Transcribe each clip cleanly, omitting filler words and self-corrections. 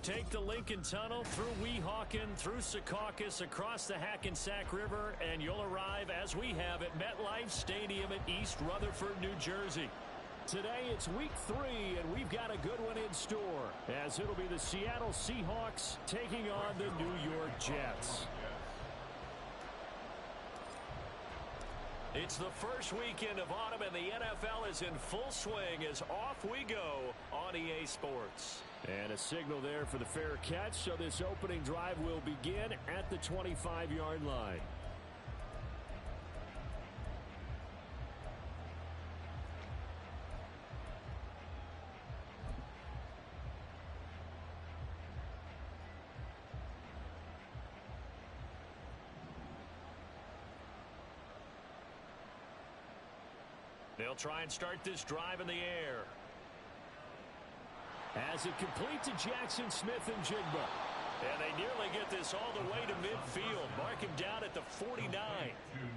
Take the Lincoln Tunnel through Weehawken, through Secaucus, across the Hackensack River, and you'll arrive, as we have, at MetLife Stadium in East Rutherford, New Jersey. Today it's week 3, and we've got a good one in store, as it'll be the Seattle Seahawks taking on the New York Jets. It's the first weekend of autumn, and the NFL is in full swing as off we go on EA Sports. And a signal there for the fair catch, so this opening drive will begin at the 25-yard line. They'll try and start this drive in the air. As it complete to Jackson Smith-Njigba. And they nearly get this all the way to midfield. Mark him down at the 49.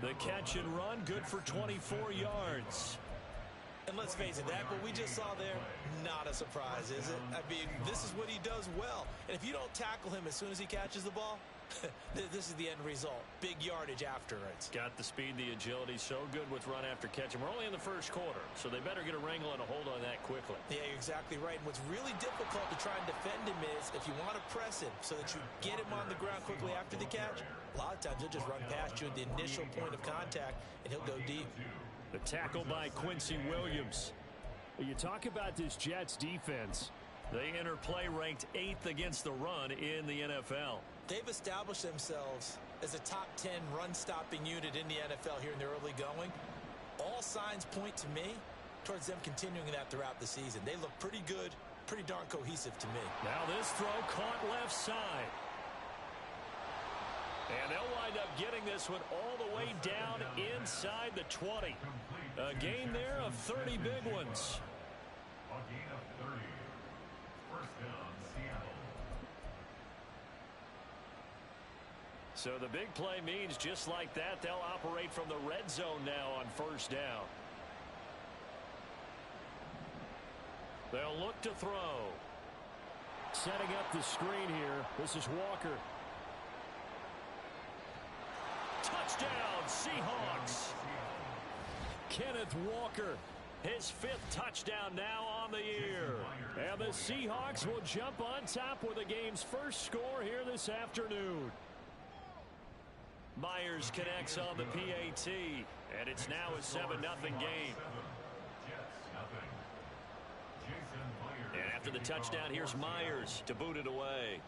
The catch and run, good for 24 yards. And let's face it, that what we just saw there, not a surprise, is it? I mean, this is what he does well. And if you don't tackle him as soon as he catches the ball, this is the end result. Big yardage after it. Got the speed, the agility, so good with run after catch. And we're only in the first quarter, so they better get a wrangle and a hold on that quickly. Yeah, you're exactly right. And what's really difficult to try and defend him is if you want to press him so that you get him on the ground quickly after the catch, a lot of times he'll just run past you at the initial point of contact, and he'll go deep. The tackle by Quincy Williams. You talk about this Jets defense. They enter play ranked 8th against the run in the NFL. They've established themselves as a top 10 run-stopping unit in the NFL here in the early going. All signs point to me towards them continuing that throughout the season. They look pretty good, pretty darn cohesive to me. Now this throw caught left side. And they'll wind up getting this one all the way down inside the 20. A gain there of 30 big ones. A gain of 30. First down, Seattle. So the big play means just like that, they'll operate from the red zone now on first down. They'll look to throw. Setting up the screen here. This is Walker. Touchdown, Seahawks. Kenneth Walker, his 5th touchdown now on the year. And the Seahawks will jump on top with the game's first score here this afternoon. Myers connects on the PAT, and it's now a 7-0 game. And after the touchdown, here's Myers to boot it away.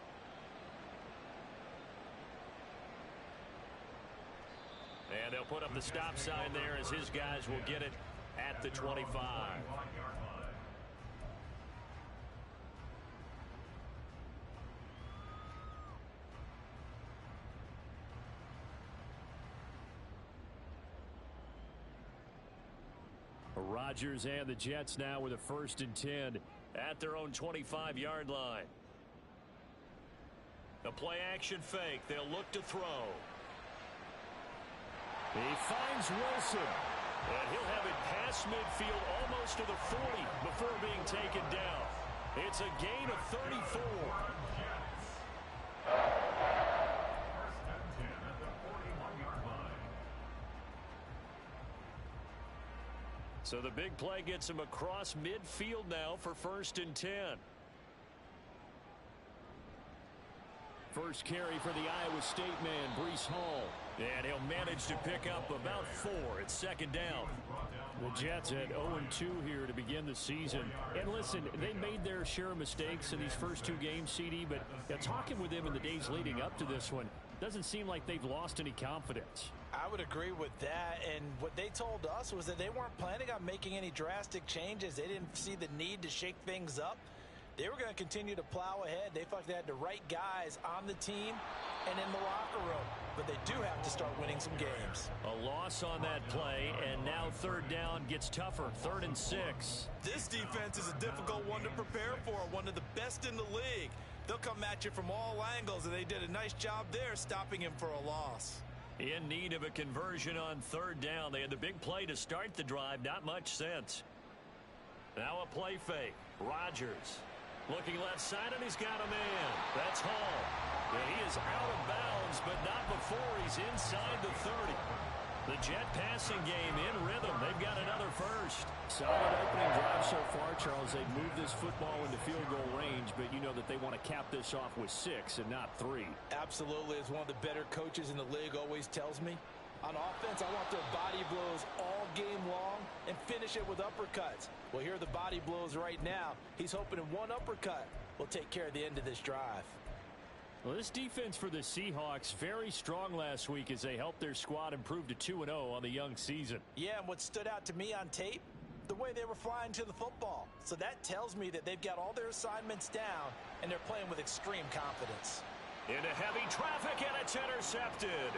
And they'll put up the stop sign there as his guys will get it at the 25. Rodgers and the Jets now with a 1st and 10 at their own 25-yard line. The play action fake. They'll look to throw. He finds Wilson, and he'll have it past midfield almost to the 40 before being taken down. It's a gain of 34. First and 10 at the 41-yard line. So the big play gets him across midfield now for 1st and 10. First carry for the Iowa State man, Breece Hall. And he'll manage to pick up about 4 at 2nd down. The Jets at 0-2 here to begin the season. And listen, they made their share of mistakes in these first 2 games, CD, but talking with them in the days leading up to this one, doesn't seem like they've lost any confidence. I would agree with that, and what they told us was that they weren't planning on making any drastic changes. They didn't see the need to shake things up. They were going to continue to plow ahead. They felt they had the right guys on the team and in the locker room. But they do have to start winning some games. A loss on that play, and now 3rd down gets tougher. 3rd and 6. This defense is a difficult one to prepare for, one of the best in the league. They'll come at you from all angles, and they did a nice job there stopping him for a loss. In need of a conversion on 3rd down. They had the big play to start the drive. Not much sense. Now a play fake. Rodgers Looking left side, and he's got a man. That's Hall. And he is out of bounds, but not before he's inside the 30. The Jet passing game in rhythm. They've got another first. Solid opening drive so far, Charles. They've moved this football into field goal range, but you know that they want to cap this off with 6 and not 3. Absolutely. As one of the better coaches in the league always tells me, on offense, I want their body blows all game long and finish it with uppercuts. Well, here are the body blows right now. He's hoping in one uppercut will take care of the end of this drive. Well, this defense for the Seahawks very strong last week as they helped their squad improve to 2-0 on the young season. Yeah, and what stood out to me on tape, the way they were flying to the football. So that tells me that they've got all their assignments down, and they're playing with extreme confidence. Into heavy traffic, and it's intercepted.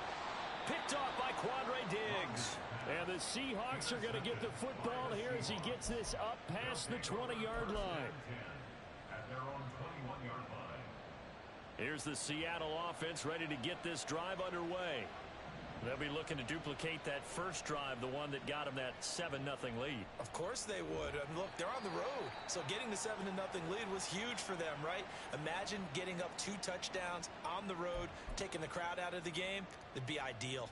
Picked off by Quandre Diggs. And the Seahawks are going to get the football here as he gets this up past the 20-yard line. At their own 21-yard line. Here's the Seattle offense ready to get this drive underway. They'll be looking to duplicate that first drive, the one that got them that 7-0 lead. Of course they would. I mean, look, they're on the road. So getting the 7-0 lead was huge for them, right? Imagine getting up 2 touchdowns on the road, taking the crowd out of the game. It'd be ideal.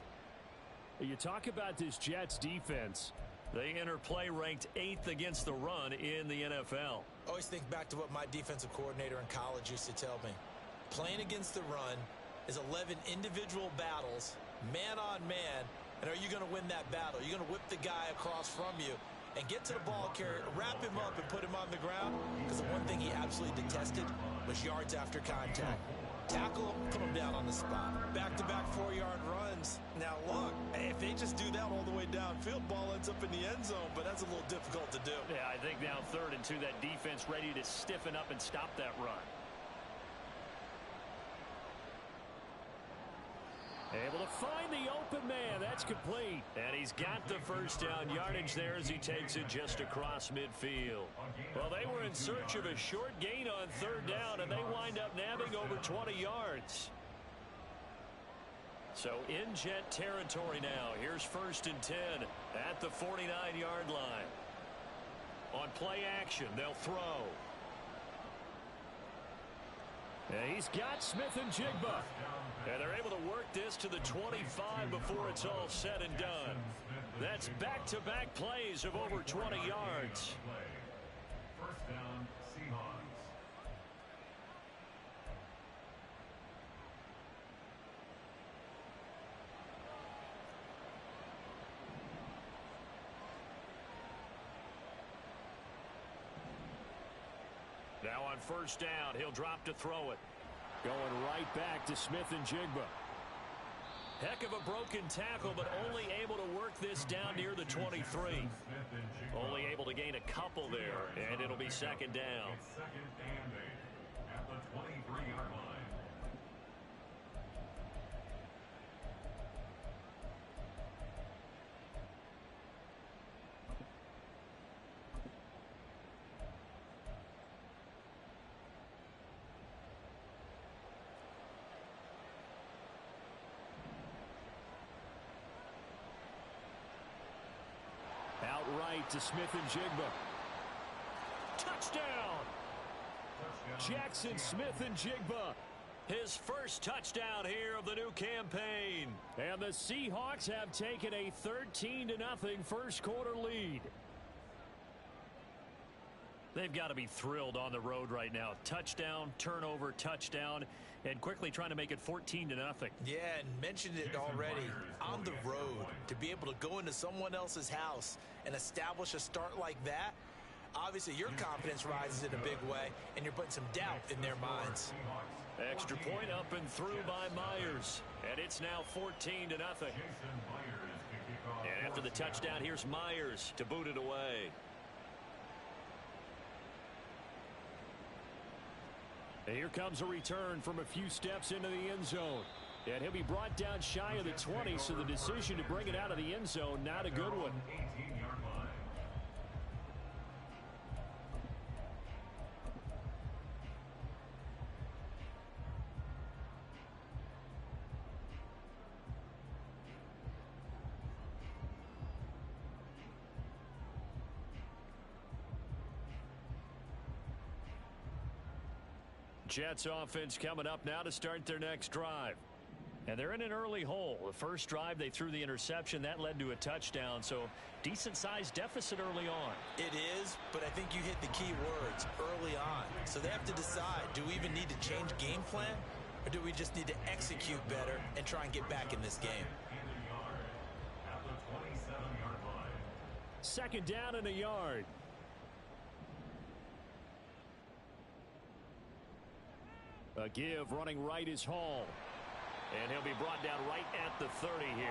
You talk about this Jets defense. They enter play ranked 8th against the run in the NFL. Always think back to what my defensive coordinator in college used to tell me. Playing against the run is 11 individual battles, man on man, and are you going to win that battle? You're going to whip the guy across from you and get to the ball carrier, wrap him up, and put him on the ground, because the one thing he absolutely detested was yards after contact. Tackle, put him down on the spot. Back-to-back 4-yard runs. Now, look, if they just do that all the way downfield, ball ends up in the end zone, but that's a little difficult to do. Yeah, I think now 3rd and 2, that defense ready to stiffen up and stop that run. Able to find the open man. That's complete. And he's got the first down yardage there as he takes it just across midfield. Well, they were in search of a short gain on 3rd down, and they wind up nabbing over 20 yards. So in Jet territory now. Here's 1st and 10 at the 49-yard line. On play action, they'll throw. And he's got Smith and Jigba. And they're able to work this to the 25 before it's all said and done. That's back-to-back plays of over 20 yards. First down, Seahawks. Now on 1st down, he'll drop to throw it. Going right back to Smith and Jigba. Heck of a broken tackle, but only able to work this down near the 23. Only able to gain a couple there, and it'll be 2nd down. It's 2nd and 8 at the 23-yard line. Outright to Smith and Jigba. Touchdown! Jackson Smith and Jigba. His first touchdown here of the new campaign. And the Seahawks have taken a 13-0 first quarter lead. They've got to be thrilled on the road right now. Touchdown, turnover, touchdown, and quickly trying to make it 14-0. Yeah, and mentioned it already. On the road, to be able to go into someone else's house and establish a start like that, obviously your confidence rises in a big way, and you're putting some doubt in their minds. Extra point up and through by Myers. And it's now 14-0. And after the touchdown, here's Myers to boot it away. And here comes a return from a few steps into the end zone. And he'll be brought down shy of the 20, so the decision to bring it out of the end zone, not a good one. 18-yard line. Jets offense coming up now to start their next drive. And they're in an early hole. The first drive, they threw the interception. That led to a touchdown. So decent-sized deficit early on. It is, but I think you hit the key words early on. So they have to decide, do we even need to change game plan? Or do we just need to execute better and try and get back in this game? At the 27-yard line. Second down and a yard. A give running right is Hall. And he'll be brought down right at the 30 here.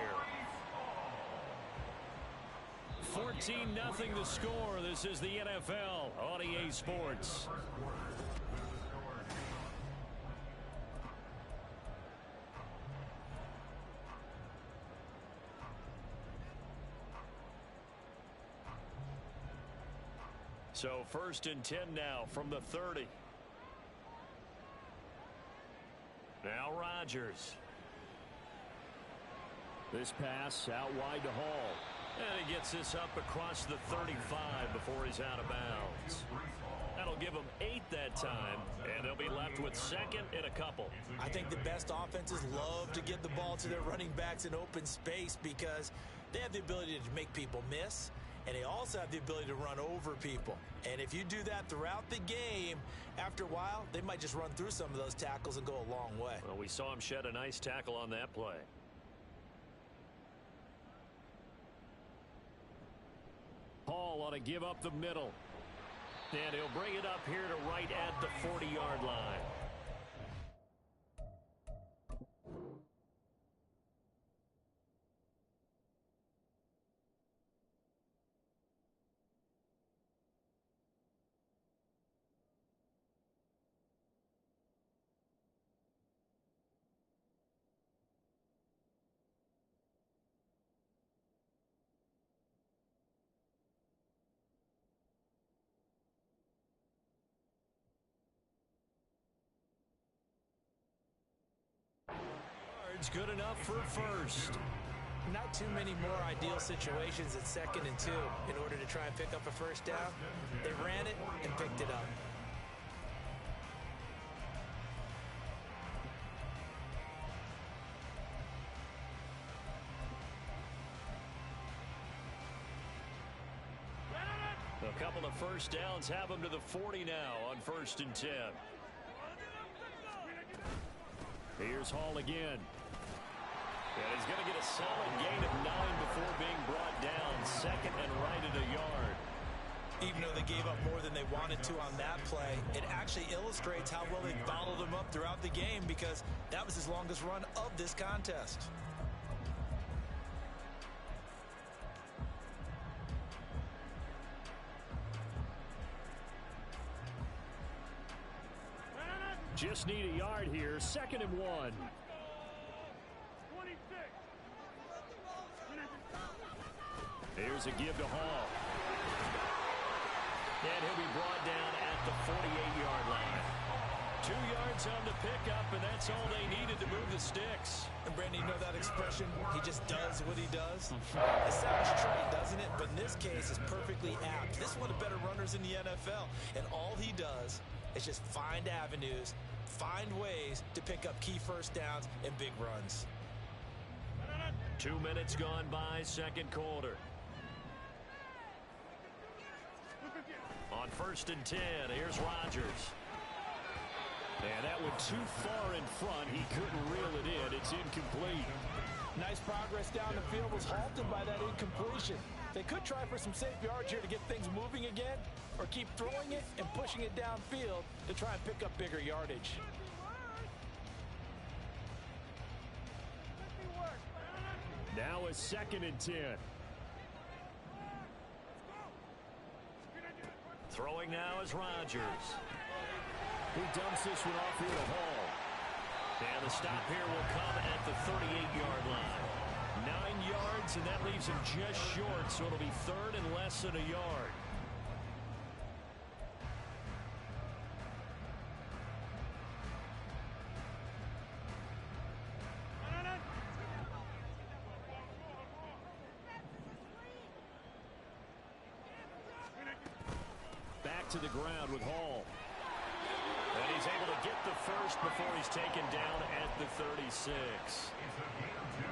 14-0 the score. This is the NFL on EA Sports. So 1st and 10 now from the 30. Now Rodgers. This pass out wide to Hall. And he gets this up across the 35 before he's out of bounds. That'll give them 8 that time, and they'll be left with second and a couple. I think the best offenses love to get the ball to their running backs in open space because they have the ability to make people miss, and they also have the ability to run over people. And if you do that throughout the game, after a while, they might just run through some of those tackles and go a long way. Well, we saw him shed a nice tackle on that play. Hall ought to give up the middle. And he'll bring it up here to right at the 40-yard line. Good enough for first. Not too many more ideal situations at 2nd and 2 in order to try and pick up a first down. They ran it and picked it up. A couple of first downs have them to the 40 now on 1st and 10. Here's Hall again. And he's going to get a solid gain of 9 before being brought down. Second and right at a yard. Even though they gave up more than they wanted to on that play, it actually illustrates how well they followed him up throughout the game because that was his longest run of this contest. Just need a yard here. 2nd and 1. Here's a give to Hall. And he'll be brought down at the 48-yard line. 2 yards on the pickup, and that's all they needed to move the sticks. And Brandon, you know that expression? He just does what he does. It sounds trite, doesn't it? But in this case, it's perfectly apt. This is one of the better runners in the NFL. And all he does is just find avenues, find ways to pick up key first downs and big runs. 2 minutes gone by, second quarter. On 1st and 10, here's Rodgers. And that went too far in front. He couldn't reel it in. It's incomplete. Nice progress down the field was halted by that incompletion. They could try for some safe yards here to get things moving again, or keep throwing it and pushing it downfield to try and pick up bigger yardage. Now a 2nd and 10. Throwing now is Rodgers. He dumps this one off here to Hall. And the stop here will come at the 38-yard line. 9 yards, and that leaves him just short, so it'll be 3rd and less than a yard. Back to the ground with Hall. And he's able to get the first before he's taken down at the 36.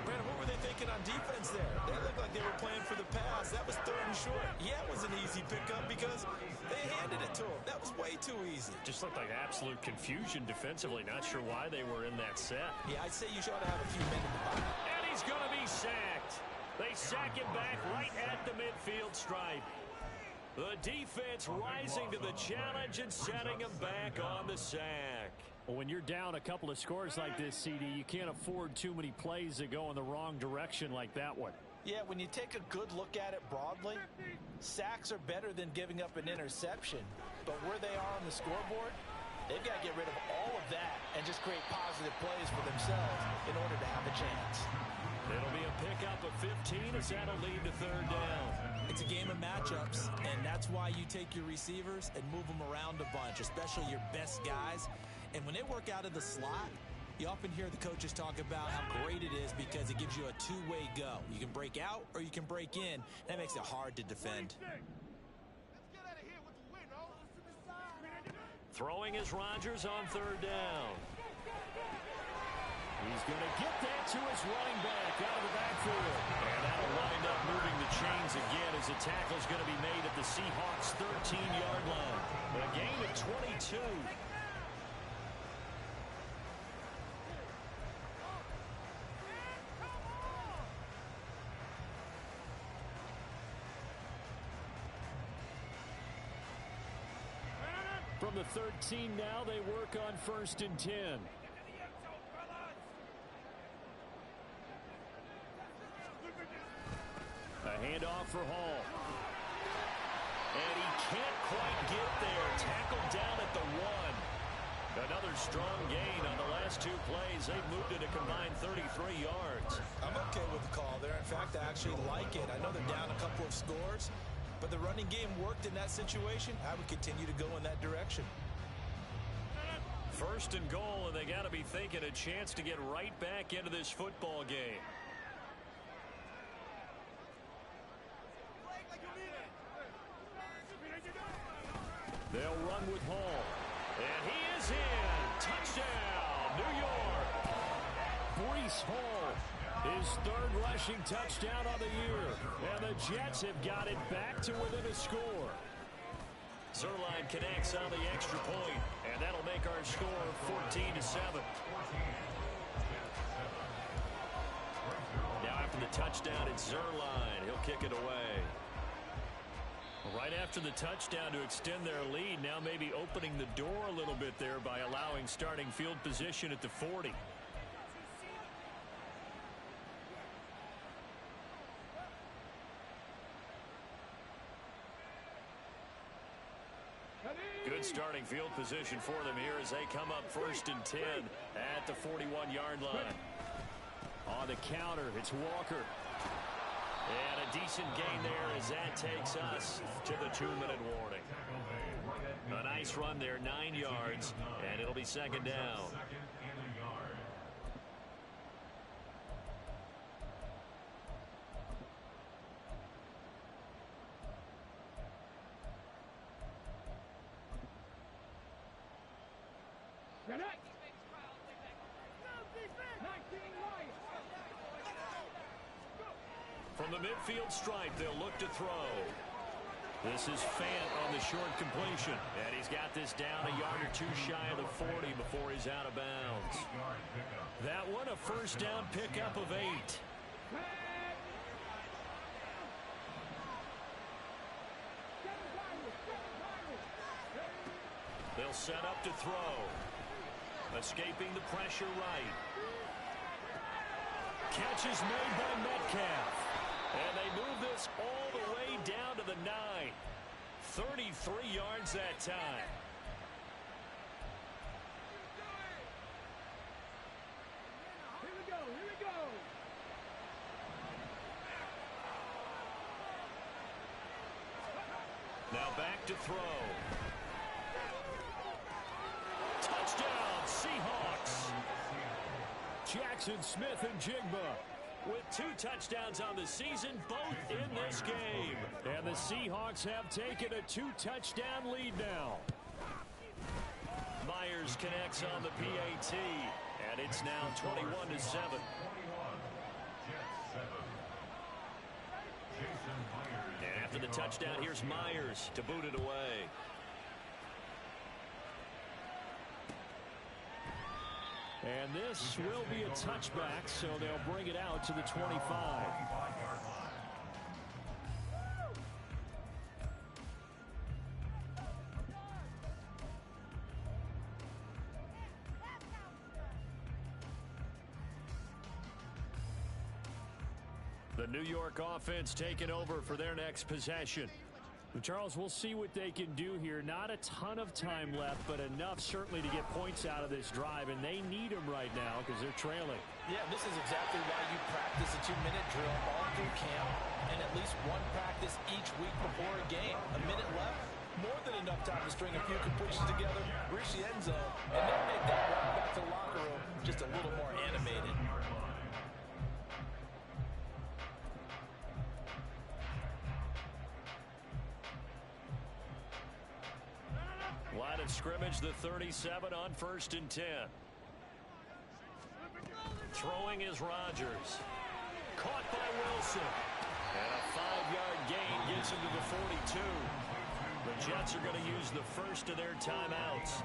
Brandon, what were they thinking on defense there? They looked like they were playing for the pass. That was 3rd and short. Yeah, it was an easy pickup because they handed it to him. That was way too easy. Just looked like absolute confusion defensively. Not sure why they were in that set. Yeah, I'd say you should ought to have a few men in the pocket. And he's going to be sacked. They sack him back right at the midfield stripe. The defense rising to the challenge and setting him back on the sack. Well, when you're down a couple of scores like this, CD, you can't afford too many plays that go in the wrong direction like that one. Yeah, when you take a good look at it broadly, sacks are better than giving up an interception. But where they are on the scoreboard, they've got to get rid of all of that and just create positive plays for themselves in order to have a chance. It'll be a pickup of 15 as that'll lead to 3rd down. It's a game of matchups, and that's why you take your receivers and move them around a bunch, especially your best guys. And when they work out of the slot, you often hear the coaches talk about how great it is because it gives you a two-way go. You can break out or you can break in. That makes it hard to defend. Throwing is Rodgers on 3rd down. He's going to get that to his running back out of the backfield. And that'll wind up moving the chains again as the tackle's going to be made at the Seahawks' 13-yard line. A gain of 22. From the 13 now, they work on 1st and 10. A handoff for Hall. And he can't quite get there. Tackled down at the 1. Another strong gain on the last 2 plays. They've moved it a combined 33 yards. I'm okay with the call there. In fact, I actually like it. I know they're down a couple of scores, but the running game worked in that situation. I would continue to go in that direction. 1st and goal, and they got to be thinking a chance to get right back into this football game. They'll run with Hall. And he is in. Touchdown, New York. Breece Hall, his 3rd rushing touchdown on the year. And the Jets have got it back to within a score. Zuerlein connects on the extra point, and that'll make our score 14-7. Now after the touchdown, it's Zuerlein. He'll kick it away. Right after the touchdown to extend their lead, now maybe opening the door a little bit there by allowing starting field position at the 40. Good starting field position for them here as they come up 1st and 10 at the 41-yard line. On the counter, it's Walker. And a decent gain there as that takes us to the 2-minute warning. A nice run there, 9 yards, and it'll be 2nd down. From the midfield stripe, they'll look to throw. This is Fant on the short completion. And he's got this down a yard or 2 shy of the 40 before he's out of bounds. That one, a 1st down pickup of 8. They'll set up to throw. Escaping the pressure right. Catch is made by Metcalf. And they move this all the way down to the 9. 33 yards that time. Here we go. Now back to throw. Touchdown, Seahawks. Jackson Smith and Jigba with 2 touchdowns on the season, both in this game. And the Seahawks have taken a 2-touchdown lead now. Myers connects on the PAT, and it's now 21-7. Jets 7. Jason Myers. And after the touchdown, here's Myers to boot it away. And this will be a touchback, so they'll bring it out to the 25. The New York offense taking over for their next possession. Charles, we'll see what they can do here. Not a ton of time left, but enough certainly to get points out of this drive, and they need them right now because they're trailing. Yeah, this is exactly why you practice a 2-minute drill all through camp and at least one practice each week before a game. A minute left, more than enough time to string a few completions together, reach the end zone, and then make that run back to the locker room just a little more animated. Line of scrimmage, the 37 on 1st and 10. Throwing is Rodgers. Caught by Wilson. And a 5-yard gain gets him to the 42. The Jets are going to use the first of their timeouts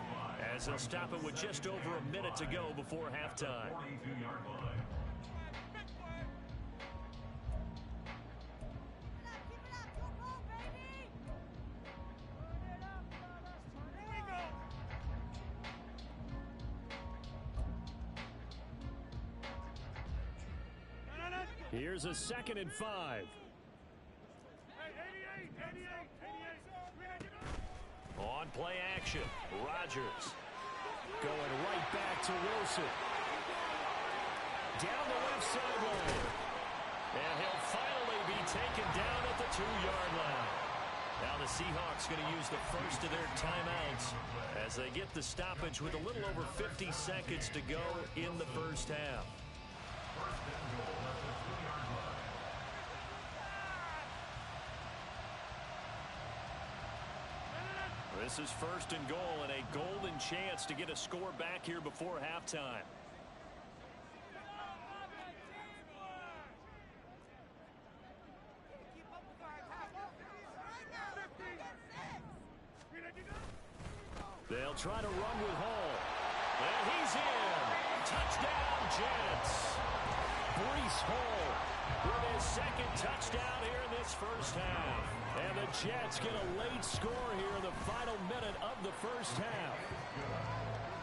as they'll stop it with just over a minute to go before halftime. 42-yard line. Here's a 2nd and 5. On play action, Rodgers going right back to Wilson. Down the left sideline. And he'll finally be taken down at the 2-yard line. Now the Seahawks going to use the first of their timeouts as they get the stoppage with a little over 50 seconds to go in the first half. This is 1st and goal and a golden chance to get a score back here before halftime. They'll try to run with Hall. And he's in. Touchdown, Jets. Breece Hall with his 2nd touchdown here in this first half. And the Jets get a late score here in the final minute of the first half.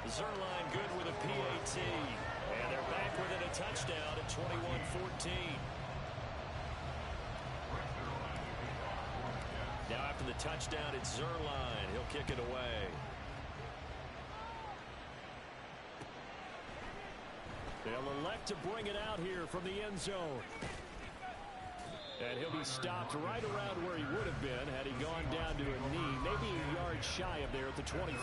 Zuerlein good with a PAT. And they're back within a touchdown at 21-14. Now after the touchdown, it's Zuerlein. He'll kick it away. They'll elect to bring it out here from the end zone. And he'll be stopped right around where he would have been had he gone down to a knee, maybe a yard shy of there at the 24.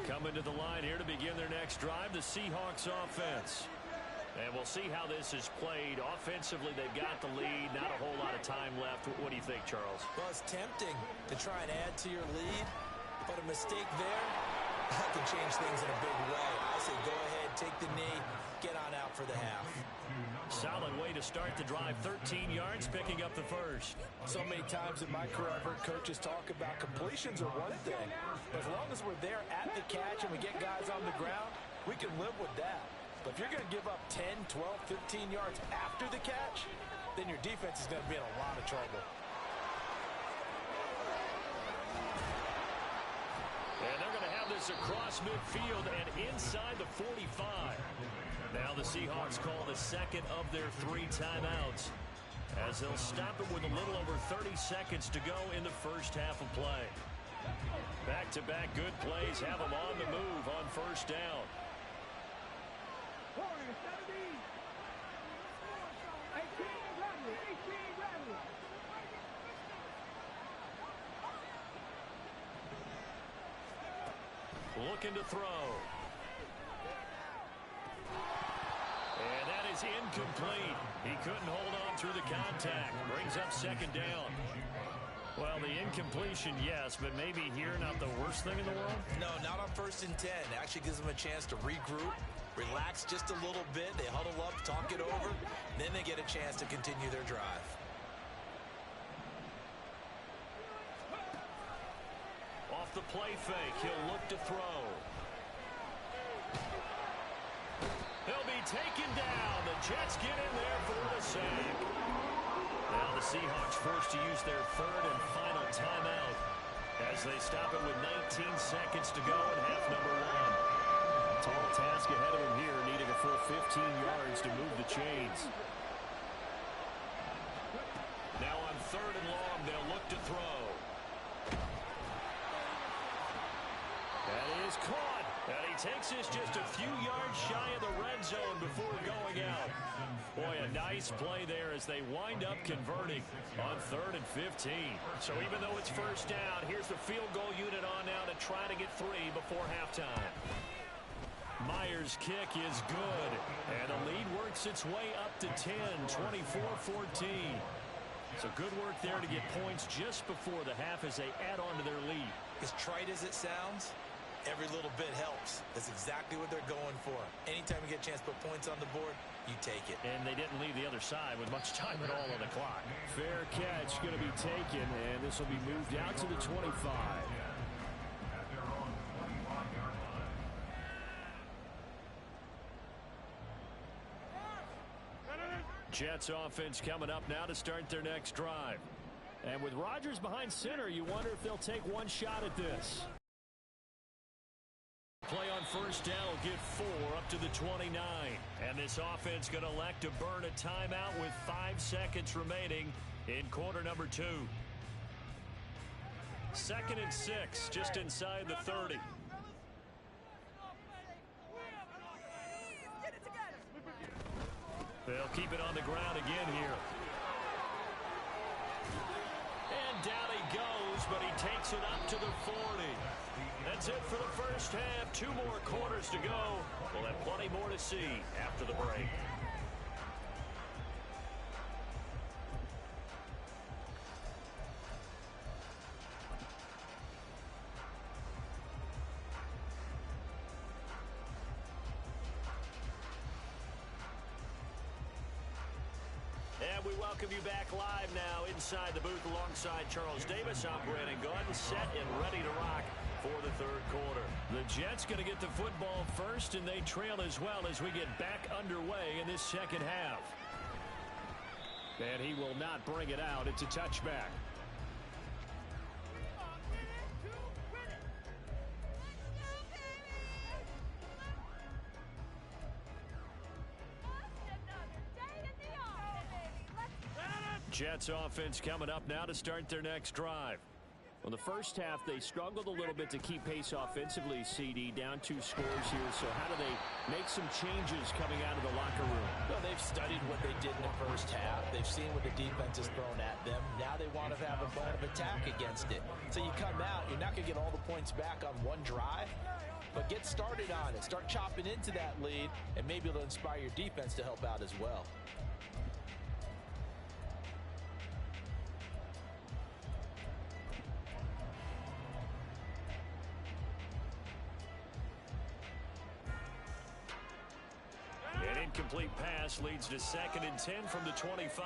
Coming to the line here to begin their next drive, the Seahawks offense. And we'll see how this is played. Offensively, they've got the lead. Not a whole lot of time left. What do you think, Charles? Well, it's tempting to try and add to your lead, but a mistake there, that can change things in a big way. I say go ahead, take the knee, get on out for the half. Solid way to start the drive. 13 yards, picking up the first. So many times in my career, I've heard coaches talk about completions are one thing. As long as we're there at the catch and we get guys on the ground, we can live with that. But if you're going to give up 10, 12, 15 yards after the catch, then your defense is going to be in a lot of trouble. And they're going to have this across midfield and inside the 45. Now the Seahawks call the 2nd of their 3 timeouts as they'll stop it with a little over 30 seconds to go in the first half of play. Back-to-back good plays have them on the move on first down. looking to throw. And that is incomplete. He couldn't hold on through the contact. Brings up second down. Well, the incompletion, yes, but maybe here not the worst thing in the world? No, not on 1st and 10. Actually gives them a chance to regroup, relax just a little bit. They huddle up, talk it over, then they get a chance to continue their drive. Off the play fake, he'll look to throw. He'll be taken down. The Jets get in there for the sack. Now the Seahawks forced to use their third and final timeout as they stop it with 19 seconds to go in half number one. Tall task ahead of him here, needing a full 15 yards to move the chains. Now on third and long, they'll look to throw. That is caught. And he takes this just a few yards shy of the red zone before going out. Boy, a nice play there as they wind up converting on 3rd and 15. So even though it's first down, here's the field goal unit on now to try to get 3 before halftime. Myers' kick is good, and the lead works its way up to 10, 24-14. So good work there to get points just before the half as they add on to their lead. As trite as it sounds, every little bit helps. That's exactly what they're going for. Anytime you get a chance to put points on the board, you take it. And they didn't leave the other side with much time at all on the clock. Fair catch going to be taken, and this will be moved out to the 25. At their own 25-yard line. Jets offense coming up now to start their next drive. And with Rodgers behind center, you wonder if they'll take one shot at this. Play on first down will get 4 up to the 29. And this offense going to elect to burn a timeout with 5 seconds remaining in quarter number 2. 2nd and 6, just inside the 30. They'll keep it on the ground again here. And down he goes, but he takes it up to the 40. That's it for the first half. 2 more quarters to go. We'll have plenty more to see after the break. And we welcome you back live now inside the booth alongside Charles Davis. I'm Brandon Gaudin, set and ready to rock for the 3rd quarter. The Jets going to get the football first, and they trail as well as we get back underway in this 2nd half. And he will not bring it out. It's a touchback. Jets offense coming up now to start their next drive. Well, the first half, they struggled a little bit to keep pace offensively, CD, down 2 scores here. So how do they make some changes coming out of the locker room? Well, they've studied what they did in the first half. They've seen what the defense has thrown at them. Now they want to have a bone of attack against it. So you come out, you're not going to get all the points back on one drive, but get started on it. Start chopping into that lead, and maybe it'll inspire your defense to help out as well. Incomplete pass leads to 2nd and 10 from the 25.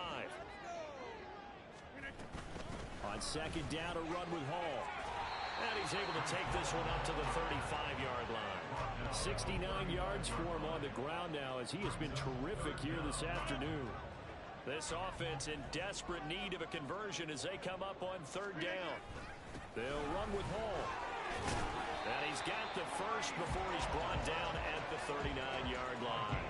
On 2nd down, a run with Hall. And he's able to take this one up to the 35-yard line. 69 yards for him on the ground now as he has been terrific here this afternoon. This offense in desperate need of a conversion as they come up on 3rd down. They'll run with Hall. And he's got the first before he's brought down at the 39-yard line.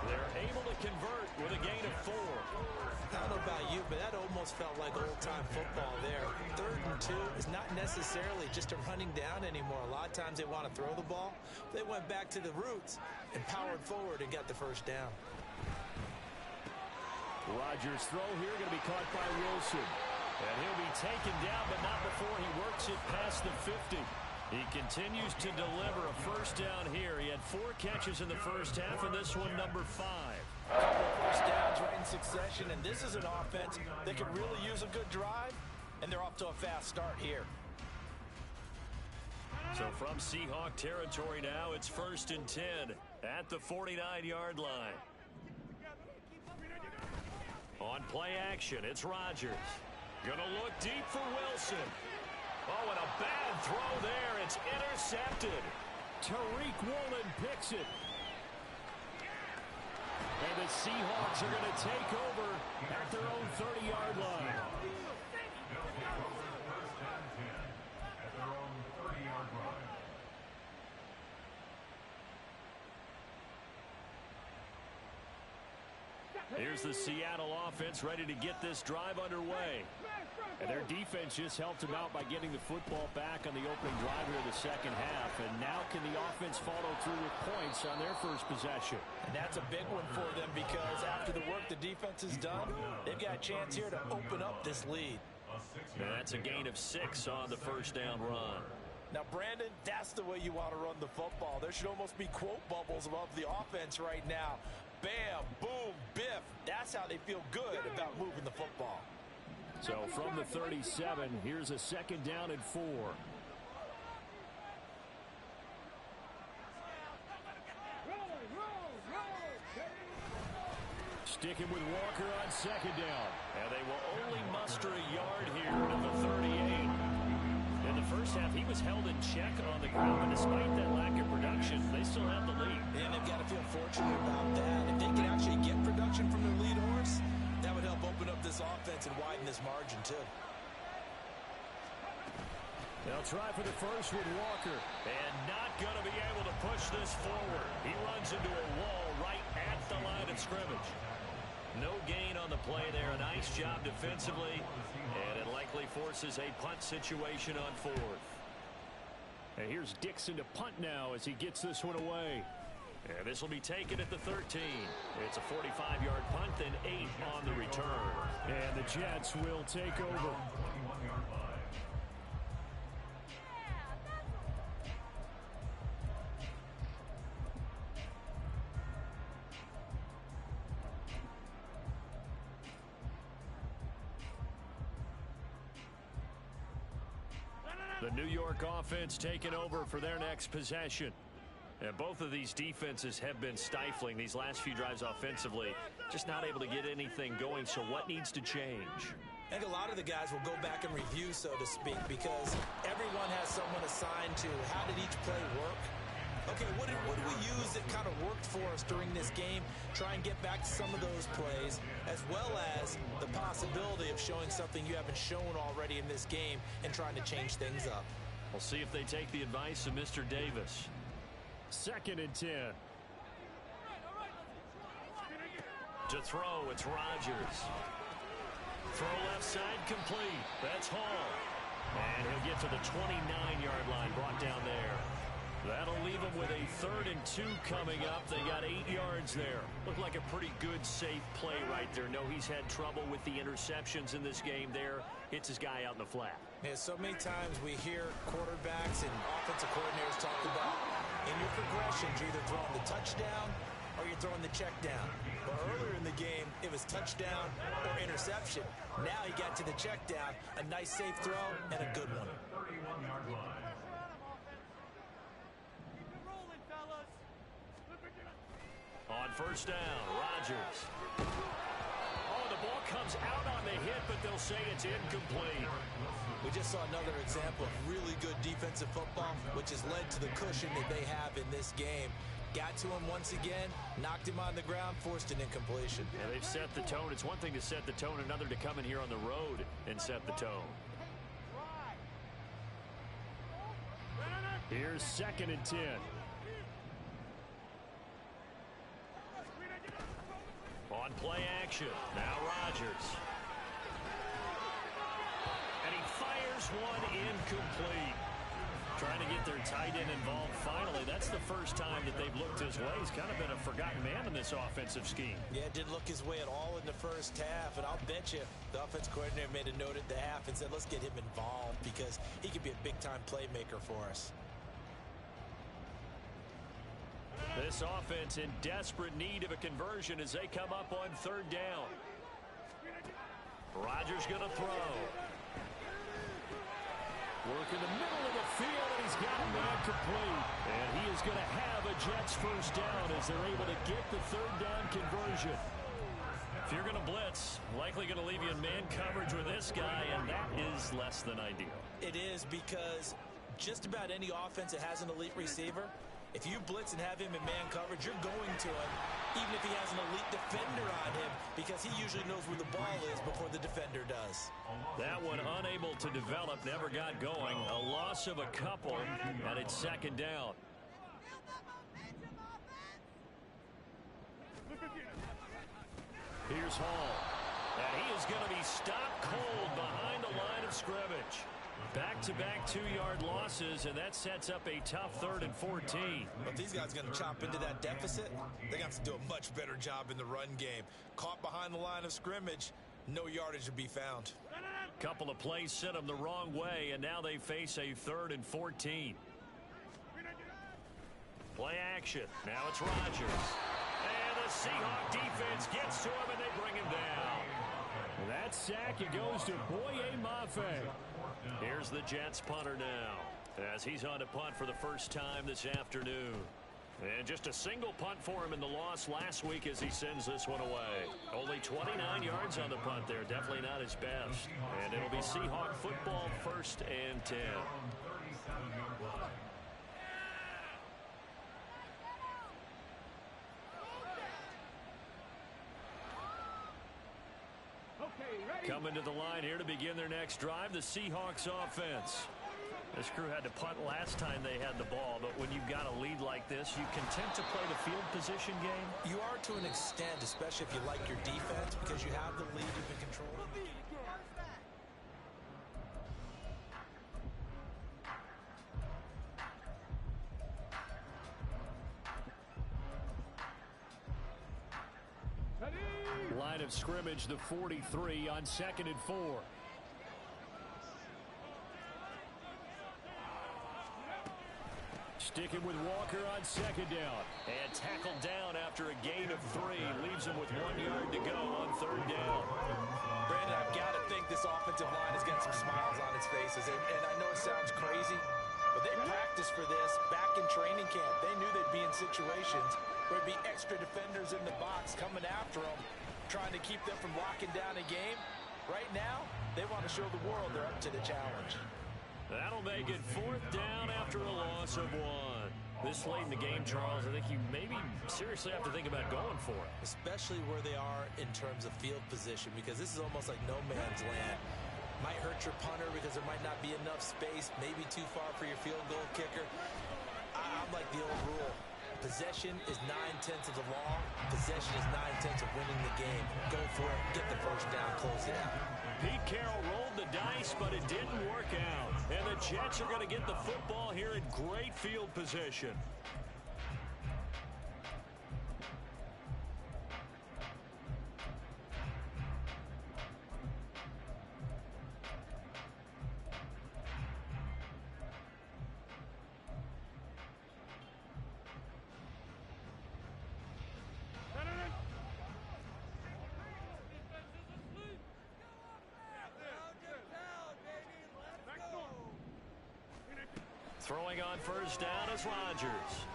They're able to convert with a gain of 4. I don't know about you, but that almost felt like old-time football there. 3rd and 2 is not necessarily just a running down anymore. A lot of times they want to throw the ball. They went back to the roots and powered forward and got the first down. Rodgers' throw here going to be caught by Wilson. And he'll be taken down, but not before he works it past the 50. He continues to deliver a first down here. He had 4 catches in the first half, and this one number 5. Couple first downs right in succession, and this is an offense that could really use a good drive, and they're off to a fast start here. So from Seahawk territory now, it's 1st and 10 at the 49-yard line. On play action, it's Rodgers. Gonna look deep for Wilson. Oh, and a bad throw there. It's intercepted. Tariq Woolen picks it. And the Seahawks are going to take over at their own 30-yard line. At their own 30-yard line. Here's the Seattle offense ready to get this drive underway. And their defense just helped them out by getting the football back on the opening drive here in the second half. And now can the offense follow through with points on their first possession? And that's a big one for them because after the work the defense has done, they've got a chance here to open up this lead. And that's a gain of 6 on the first down run. Now, Brandon, that's the way you want to run the football. There should almost be quote bubbles above the offense right now. Bam, boom, biff. That's how they feel good about moving the football. So from the 37, here's a 2nd down and 4. Sticking with Walker on 2nd down. And they will only muster a yard here to the 38. In the first half, he was held in check on the ground, but despite that lack of production, they still have the lead. And they've got to feel fortunate about that. If they can actually get production from their lead horse, that would help open up this offense and widen this margin, too. They'll try for the first with Walker. And not going to be able to push this forward. He runs into a wall right at the line of scrimmage. No gain on the play there. A nice job defensively. And it likely forces a punt situation on 4th. And here's Dixon to punt now as he gets this one away. And this will be taken at the 13. It's a 45-yard punt, then 8 on the return. And the Jets will take over. The New York offense taking over for their next possession. And both of these defenses have been stifling these last few drives offensively. Just not able to get anything going, so what needs to change? I think a lot of the guys will go back and review, so to speak, because everyone has someone assigned to how did each play work. Okay, what did we use that kind of worked for us during this game? Try and get back to some of those plays, as well as the possibility of showing something you haven't shown already in this game and trying to change things up. We'll see if they take the advice of Mr. Davis. 2nd and 10. To throw, it's Rodgers. Throw left side complete. That's Hall. And he'll get to the 29-yard line, brought down there. That'll leave them with a 3rd and 2 coming up. They got 8 yards there. Looked like a pretty good, safe play right there. No, he's had trouble with the interceptions in this game there. Hits his guy out in the flat. Yeah, so many times we hear quarterbacks and offensive coordinators talk about in your progressions, you're either throwing the touchdown or you're throwing the check down. But earlier in the game, it was touchdown or interception. Now he got to the check down, a nice safe throw, and a good one. 31-yard line. On first down, Rodgers. Oh, the ball comes out on the hit, but they'll say it's incomplete. We just saw another example of really good defensive football, which has led to the cushion that they have in this game. Got to him once again, knocked him on the ground, forced an incompletion. Yeah, they've set the tone. It's one thing to set the tone, another to come in here on the road and set the tone. Here's 2nd and 10. On play action, now Rodgers. And he fires one incomplete. Trying to get their tight end involved finally. That's the first time that they've looked his way. He's kind of been a forgotten man in this offensive scheme. Yeah, didn't look his way at all in the first half. And I'll bet you the offense coordinator made a note at the half and said, let's get him involved because he could be a big-time playmaker for us. This offense in desperate need of a conversion as they come up on third down. Rodgers going to throw. Work in the middle of the field, and he's got a man complete. And he is going to have a Jets first down as they're able to get the third down conversion. If you're going to blitz, likely going to leave you in man coverage with this guy, and that is less than ideal. It is, because just about any offense that has an elite receiver, if you blitz and have him in man coverage, you're going to him, even if he has an elite defender on him, because he usually knows where the ball is before the defender does. That one unable to develop, never got going. A loss of a couple, and it's second down. Here's Hall. And he is going to be stopped cold behind the line of scrimmage. Back-to-back 2-yard losses, and that sets up a tough 3rd and 14. But these guys are going to chop into that deficit. They got to do a much better job in the run game. Caught behind the line of scrimmage, no yardage to be found. Couple of plays sent them the wrong way, and now they face a 3rd and 14. Play action. Now it's Rodgers. And the Seahawk defense gets to him, and they bring him down. That sack, it goes to Boye Mafe. Here's the Jets punter now, as he's on to punt for the first time this afternoon. And just a single punt for him in the loss last week as he sends this one away. Only 29 yards on the punt there. Definitely not his best. And it'll be Seahawk football, 1st and 10. Coming to the line here to begin their next drive, the Seahawks offense. This crew had to punt last time they had the ball, but when you've got a lead like this, you content to play the field position game? You are to an extent, especially if you like your defense, because you have the lead, you've been controlling the game. Line of scrimmage, the 43 on 2nd and 4. Sticking with Walker on 2nd down. And tackled down after a gain of 3. Leaves him with 1 yard to go on 3rd down. Brandon, I've got to think this offensive line has got some smiles on its faces. And I know it sounds crazy, but they practiced for this back in training camp. They knew they'd be in situations where there'd be extra defenders in the box coming after them, trying to keep them from locking down a game. Right now, they want to show the world they're up to the challenge. That'll make it 4th down after a loss of 1. This late in the game, Charles, I think you maybe seriously have to think about going for it. Especially where they are in terms of field position, because this is almost like no man's land. Might hurt your punter because there might not be enough space, maybe too far for your field goal kicker. I'm like the old rule. Possession is 9/10 of the law. Possession is 9/10 of winning the game. Go for it. Get the first down. Close it out. Pete Carroll rolled the dice, but it didn't work out. And the Jets are going to get the football here in great field position. Throwing on first down is Rodgers.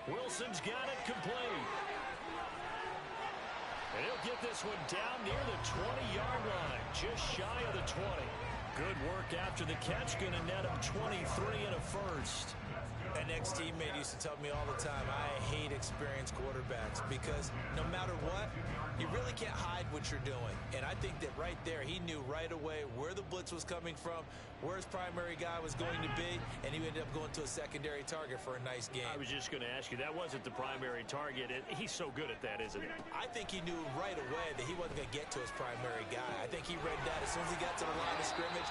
Wilson's got it complete. And he'll get this one down near the 20-yard line, just shy of the 20. Good work after the catch, going to net him 23 and a first. An ex-teammate used to tell me all the time, I hate experienced quarterbacks because no matter what, you really can't hide what you're doing. And I think that right there, he knew right away where the blitz was coming from, where his primary guy was going to be, and he ended up going to a secondary target for a nice game. I was just going to ask you, that wasn't the primary target. He's so good at that, isn't he? I think he knew right away that he wasn't going to get to his primary guy. I think he read that as soon as he got to the line of scrimmage,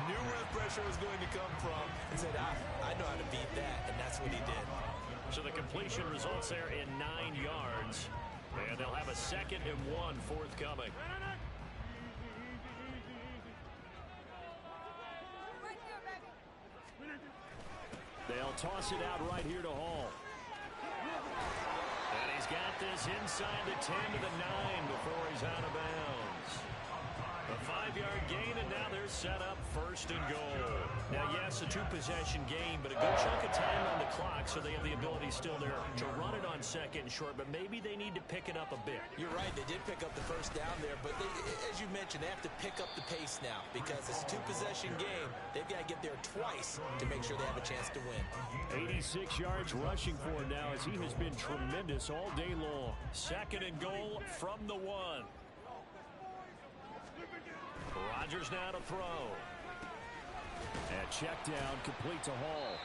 knew where the pressure was going to come from, and said, I know how to beat that, and that's what he did. So the completion results there in 9 yards, and they'll have a 2nd and 1 forthcoming. They'll toss it out right here to Hall. get this inside the 10 to the 9 before he's out of bounds. A 5-yard gain, and now they're set up first and goal. Now, yes, a 2-possession game, but a good chunk of time on the clock, so they have the ability still there to run it on second and short, but maybe they need to pick it up a bit. You're right, they did pick up the first down there, but they, as you mentioned, they have to pick up the pace now because it's a 2-possession game. They've got to get there twice to make sure they have a chance to win. 86 yards rushing for him now as he has been tremendous all day long. Second and goal from the 1. Rodgers now to throw. And check down, complete to Hall.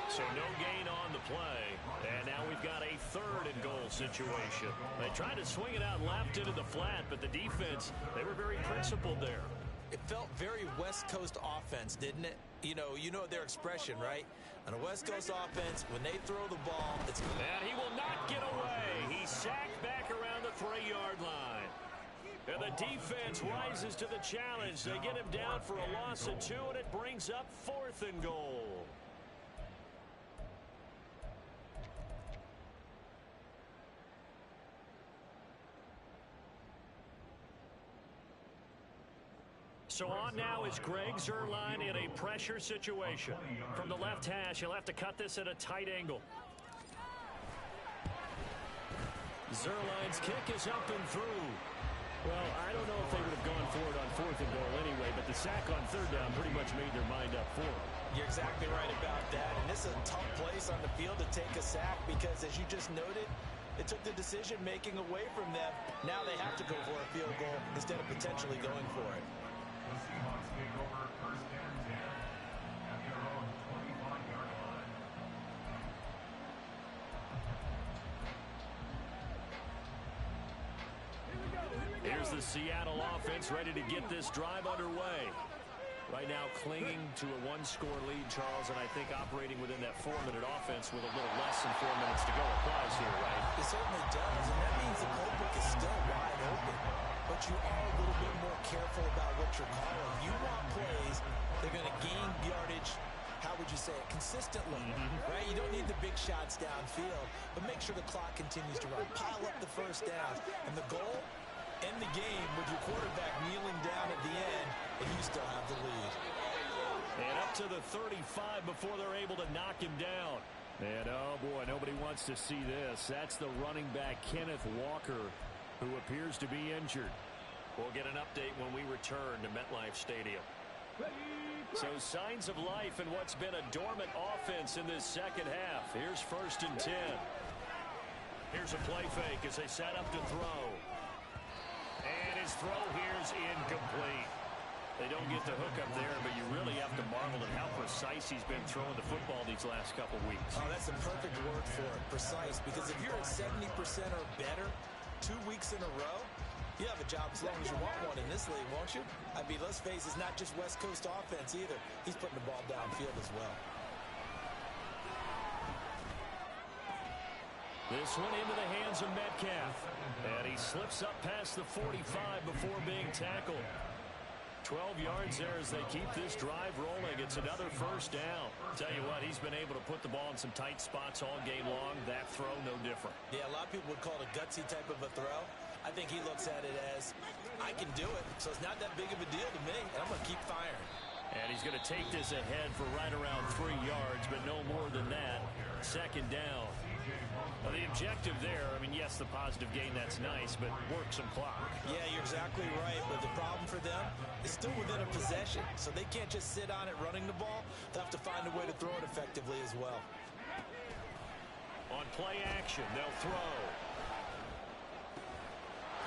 So no gain on the play. And now we've got a 3rd and goal situation. They tried to swing it out left into the flat, but the defense, they were very principled there. It felt very West Coast offense, didn't it? You know their expression, right? On a West Coast offense, when they throw the ball, it's... And he will not get away. He's sacked back around the 3-yard line. And the defense rises to the challenge. They get him down for a loss of 2, and it brings up 4th and goal. So on now is Greg Zuerlein in a pressure situation. From the left hash, he'll have to cut this at a tight angle. Zuerlein's kick is up and through. Well, I don't know if they would have gone for it on 4th and goal anyway, but the sack on 3rd down pretty much made their mind up for it. You're exactly right about that, and this is a tough place on the field to take a sack because, as you just noted, it took the decision-making away from them. Now they have to go for a field goal instead of potentially going for it. The Seahawks take over first and 10 at their own 25-yard line. Here's the Seattle offense ready to get this drive underway. Right now clinging to a 1-score lead, Charles, and I think operating within that 4-minute offense with a little less than 4 minutes to go applies here, right? It certainly does, and that means the playbook is still wide open. But you are a little bit more careful about what you're calling. You want plays that are going to gain yardage, how would you say it, consistently, right? You don't need the big shots downfield, but make sure the clock continues to run. Pile up the first downs, and the goal, end the game with your quarterback kneeling down at the end, and you still have the lead. And up to the 35 before they're able to knock him down. And, oh, boy, nobody wants to see this. That's the running back, Kenneth Walker, who appears to be injured. We'll get an update when we return to MetLife Stadium. So signs of life in what's been a dormant offense in this second half. Here's 1st and 10. Here's a play fake as they set up to throw. And his throw here's incomplete. They don't get the hook up there, but you really have to marvel at how precise he's been throwing the football these last couple weeks. Oh, that's a perfect word for it, precise, because if you're at 70% or better 2 weeks in a row, you have a job as long as you want one in this league, won't you? I mean, let's face it, it's not just West Coast offense either. He's putting the ball downfield as well. This one into the hands of Metcalf. And he slips up past the 45 before being tackled. 12 yards there as they keep this drive rolling. It's another first down. Tell you what, he's been able to put the ball in some tight spots all game long. That throw, no different. Yeah, a lot of people would call it a gutsy type of a throw. I think he looks at it as, I can do it, so it's not that big of a deal to me, and I'm going to keep firing. And he's going to take this ahead for right around 3 yards, but no more than that. Second down. Well, the objective there, I mean, yes, the positive gain, that's nice, but work some clock. Yeah, you're exactly right, but the problem for them is still within a possession, so they can't just sit on it running the ball. They'll have to find a way to throw it effectively as well. On play action, they'll throw.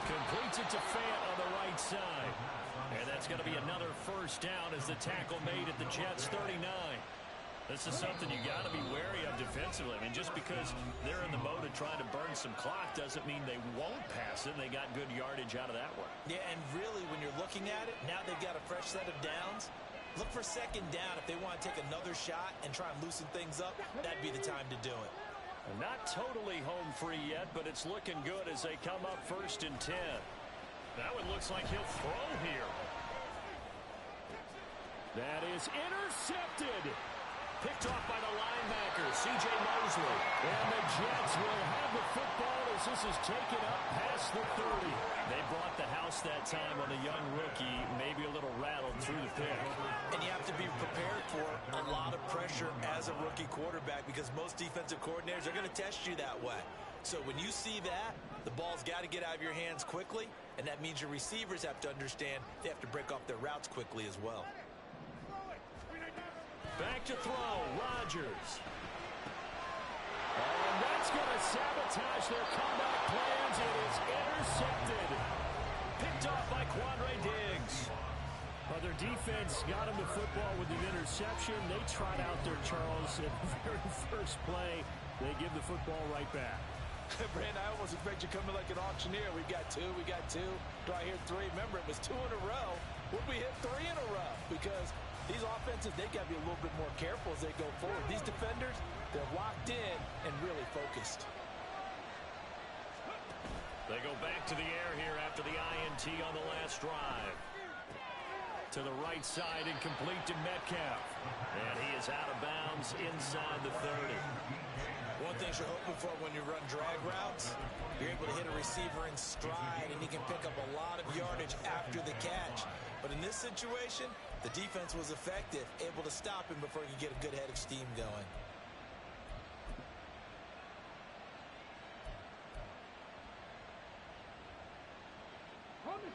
Completes it to Fant on the right side. And that's going to be another first down as the tackle made at the Jets' 39. This is something you got to be wary of defensively. I mean, just because they're in the mode of trying to burn some clock doesn't mean they won't pass it. They got good yardage out of that one. Yeah, and really, when you're looking at it, now they've got a fresh set of downs. Look for second down. If they want to take another shot and try and loosen things up, that'd be the time to do it. Not totally home free yet, but it's looking good as they come up 1st and 10. That one looks like he'll throw here. That is intercepted. Picked off by the linebacker, C.J. Mosley. And the Jets will have the football as This is taken up past the 30. They brought the house that time on the young rookie, maybe a little rattled through the pick. And you have to be prepared for a lot of pressure as a rookie quarterback because most defensive coordinators are going to test you that way. So when you see that, the ball's got to get out of your hands quickly, and that means your receivers have to understand they have to break off their routes quickly as well. Back to throw, Rodgers. And that's going to sabotage their comeback plans. It is intercepted. Picked off by Quandre Diggs. Well, their defense got him the football with an interception. They trot out there, Charles, at the very first play. They give the football right back. Brandon, I almost expect you coming like an auctioneer. We got two. Do I hear three? Remember, it was 2 in a row. Would we hit 3 in a row? Because these offenses, they got to be a little bit more careful as they go forward. These defenders, they're locked in and really focused. They go back to the air here after the INT on the last drive. To the right side and complete to Metcalf. And he is out of bounds inside the 30. One thing you're hoping for when you run drag routes, you're able to hit a receiver in stride, and he can pick up a lot of yardage after the catch. But in this situation, the defense was effective, able to stop him before he could get a good head of steam going.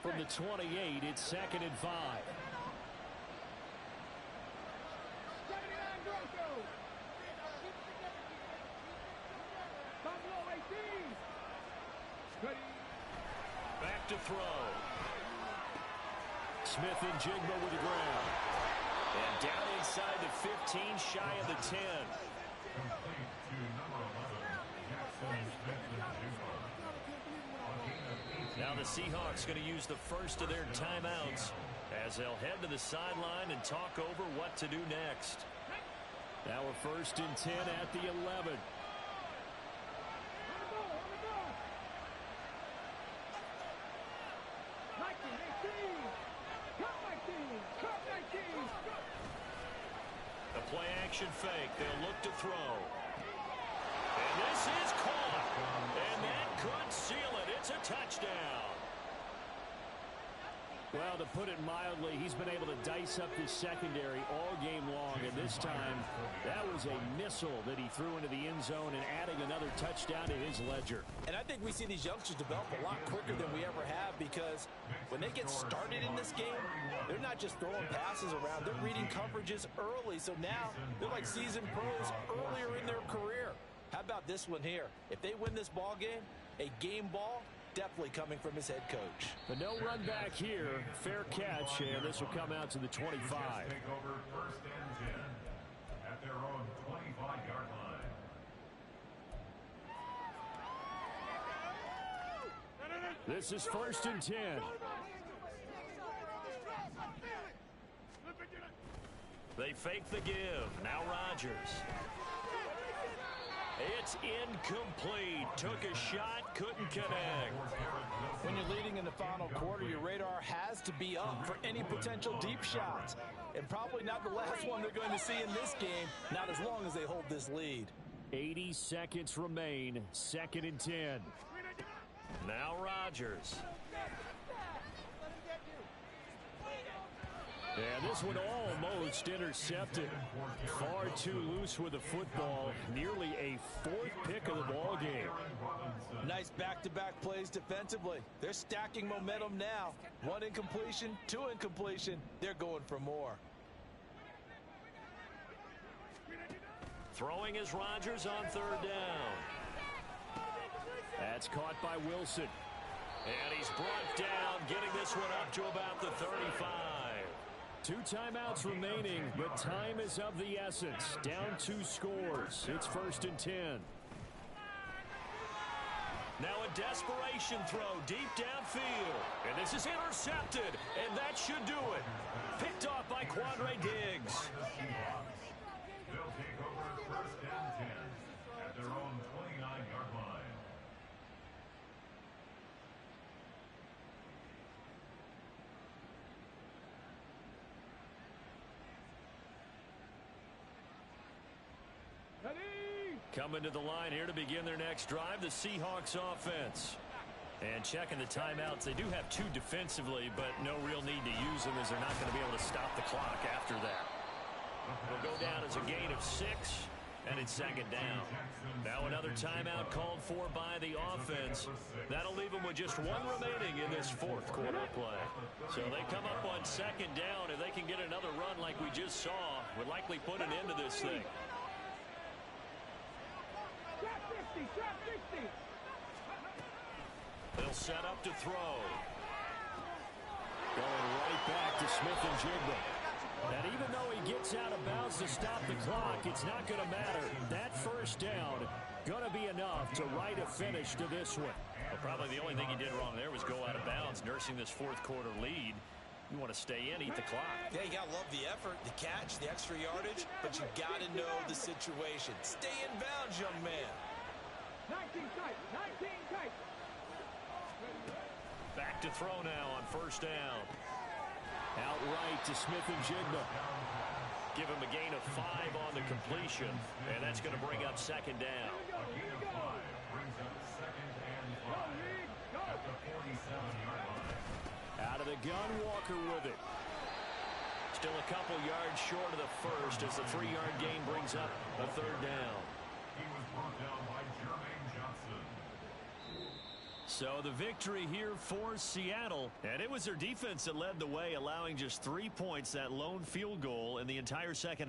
From the 28, it's 2nd and 5. Back to throw. Smith and Jigba with the ground. And down inside the 15, shy of the 10. Complete to number 11, Jackson Smith-Njigba. Now the Seahawks going to use the first of their timeouts as they'll head to the sideline and talk over what to do next. Now we're 1st and 10 at the 11. The play action fake. They'll look to throw. And this is caught. And that could seal it. It's a touchdown. Well, to put it mildly, he's been able to dice up this secondary all game long. And this time, that was a missile that he threw into the end zone and adding another touchdown to his ledger. And I think we see these youngsters develop a lot quicker than we ever have because when they get started in this game, they're not just throwing passes around. They're reading coverages early. So now they're like seasoned pros earlier in their career. How about this one here? If they win this ball game, a game ball, definitely coming from his head coach. But no run back here. Fair catch, and this will come out to the 25. Take over 1st and 10 at their own 25-yard line. This is 1st and 10. They fake the give. Now Rodgers. It's incomplete. Took a shot, couldn't connect. When you're leading in the final quarter, your radar has to be up for any potential deep shots. And probably not the last one they're going to see in this game, not as long as they hold this lead. 80 seconds remain. 2nd and 10. Now Rodgers. And this one almost intercepted. Far too loose with the football. Nearly a 4th pick of the ball game. Nice back-to-back plays defensively. They're stacking momentum now. 1 incompletion, 2 incompletion. They're going for more. Throwing is Rodgers on 3rd down. That's caught by Wilson. And he's brought down, getting this one up to about the 35. 2 timeouts remaining, but time is of the essence. Down 2 scores. It's 1st and 10. Now a desperation throw deep downfield. And this is intercepted, and that should do it. Picked off by Quandre Diggs. They'll take over 1st and 10 at their own 29-yard line. Ready? Coming to the line here to begin their next drive, the Seahawks offense. And checking the timeouts, they do have 2 defensively, but no real need to use them as they're not going to be able to stop the clock after that. It'll go down as a gain of 6, and it's second down. Now another timeout called for by the offense. That'll leave them with just 1 remaining in this fourth quarter play. So they come up on second down. If they can get another run like we just saw, would likely put an end to this thing. Trap 50, trap 50. They'll set up to throw. Going right back to Smith-Njigba. And even though he gets out of bounds to stop the clock, it's not going to matter. That first down going to be enough to write a finish to this one. Well, probably the only thing he did wrong there was go out of bounds, nursing this fourth quarter lead. You want to stay in, eat the clock. Yeah, you got to love the effort, the catch, the extra yardage, but you got to know the situation. Stay in bounds, young man. 19 tight, 19 tight. Back to throw now on first down. Outright to Smith-Njigba. Give him a gain of 5 on the completion, and that's going to bring up second down. A gain of 5 brings up second and 5 at the 47-yard line. Out of the gun, Walker with it. Still a couple yards short of the first as the 3-yard gain brings up a third down. He was brought down by Jermaine Johnson. So the victory here for Seattle, and it was their defense that led the way, allowing just 3 points, that lone field goal in the entire second